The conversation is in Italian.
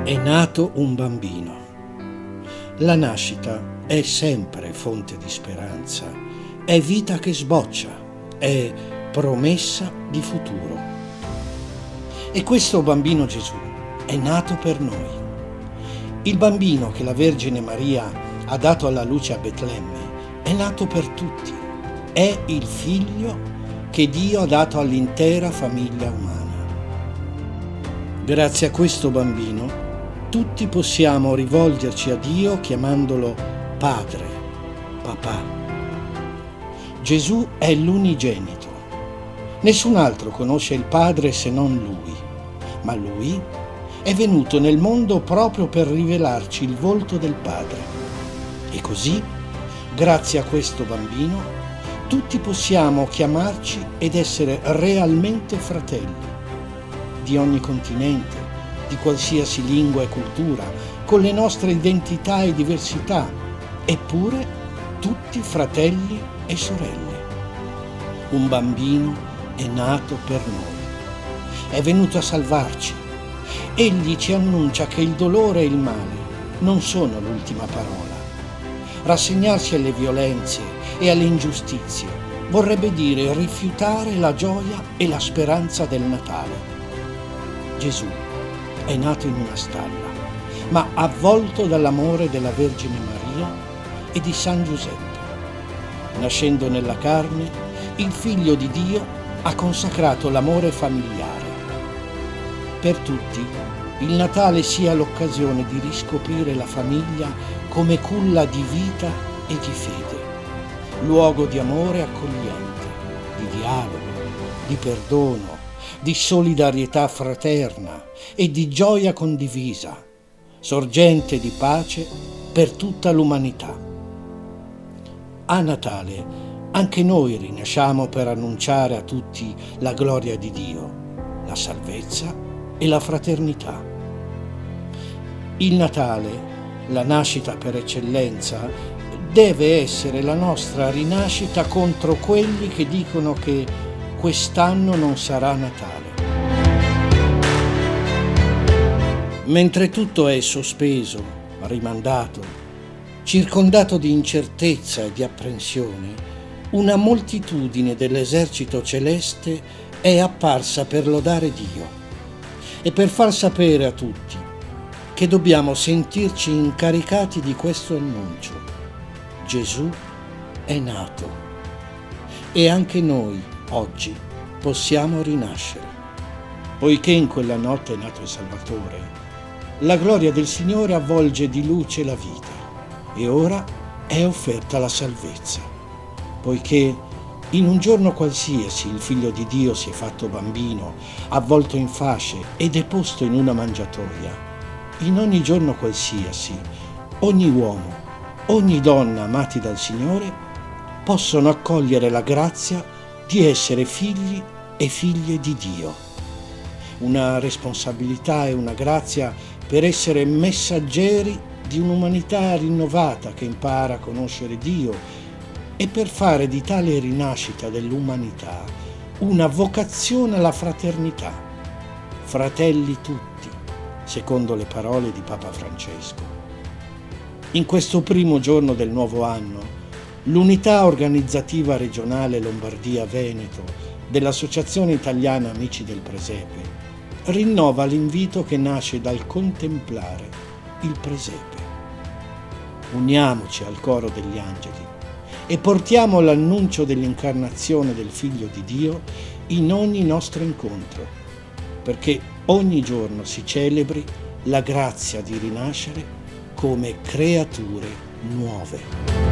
È nato un bambino. La nascita è sempre fonte di speranza, è vita che sboccia, è promessa di futuro. E questo bambino Gesù è nato per noi. Il bambino che la Vergine Maria ha dato alla luce a Betlemme è nato per tutti. È il figlio che Dio ha dato all'intera famiglia umana. Grazie a questo bambino tutti possiamo rivolgerci a Dio chiamandolo Padre, Papà. Gesù è l'unigenito. Nessun altro conosce il Padre se non Lui, ma Lui è venuto nel mondo proprio per rivelarci il volto del Padre. E così, grazie a questo bambino, tutti possiamo chiamarci ed essere realmente fratelli, di ogni continente, di qualsiasi lingua e cultura, con le nostre identità e diversità, eppure tutti fratelli e sorelle. Un bambino è nato per noi, è venuto a salvarci. Egli ci annuncia che il dolore e il male non sono l'ultima parola. Rassegnarsi alle violenze e alle ingiustizie vorrebbe dire rifiutare la gioia e la speranza del Natale. Gesù è nato in una stalla, ma avvolto dall'amore della Vergine Maria e di San Giuseppe. Nascendo nella carne, il Figlio di Dio ha consacrato l'amore familiare. Per tutti, il Natale sia l'occasione di riscoprire la famiglia come culla di vita e di fede, luogo di amore accogliente, di dialogo, di perdono, di solidarietà fraterna e di gioia condivisa, sorgente di pace per tutta l'umanità. A Natale anche noi rinasciamo per annunciare a tutti la gloria di Dio, la salvezza e la fraternità. Il Natale, la nascita per eccellenza, deve essere la nostra rinascita contro quelli che dicono che quest'anno non sarà Natale. Mentre tutto è sospeso, rimandato, circondato di incertezza e di apprensione, una moltitudine dell'esercito celeste è apparsa per lodare Dio e per far sapere a tutti che dobbiamo sentirci incaricati di questo annuncio. Gesù è nato e anche noi oggi possiamo rinascere. Poiché in quella notte è nato il Salvatore, la gloria del Signore avvolge di luce la vita e ora è offerta la salvezza. Poiché in un giorno qualsiasi il Figlio di Dio si è fatto bambino, avvolto in fasce e deposto in una mangiatoia, in ogni giorno qualsiasi, ogni uomo, ogni donna amati dal Signore possono accogliere la grazia di essere figli e figlie di Dio. Una responsabilità e una grazia per essere messaggeri di un'umanità rinnovata che impara a conoscere Dio e per fare di tale rinascita dell'umanità una vocazione alla fraternità. Fratelli tutti, secondo le parole di Papa Francesco. In questo primo giorno del nuovo anno, l'unità organizzativa regionale Lombardia-Veneto dell'Associazione Italiana Amici del Presepe rinnova l'invito che nasce dal contemplare il presepe. Uniamoci al coro degli angeli e portiamo l'annuncio dell'incarnazione del Figlio di Dio in ogni nostro incontro, perché ogni giorno si celebri la grazia di rinascere come creature nuove.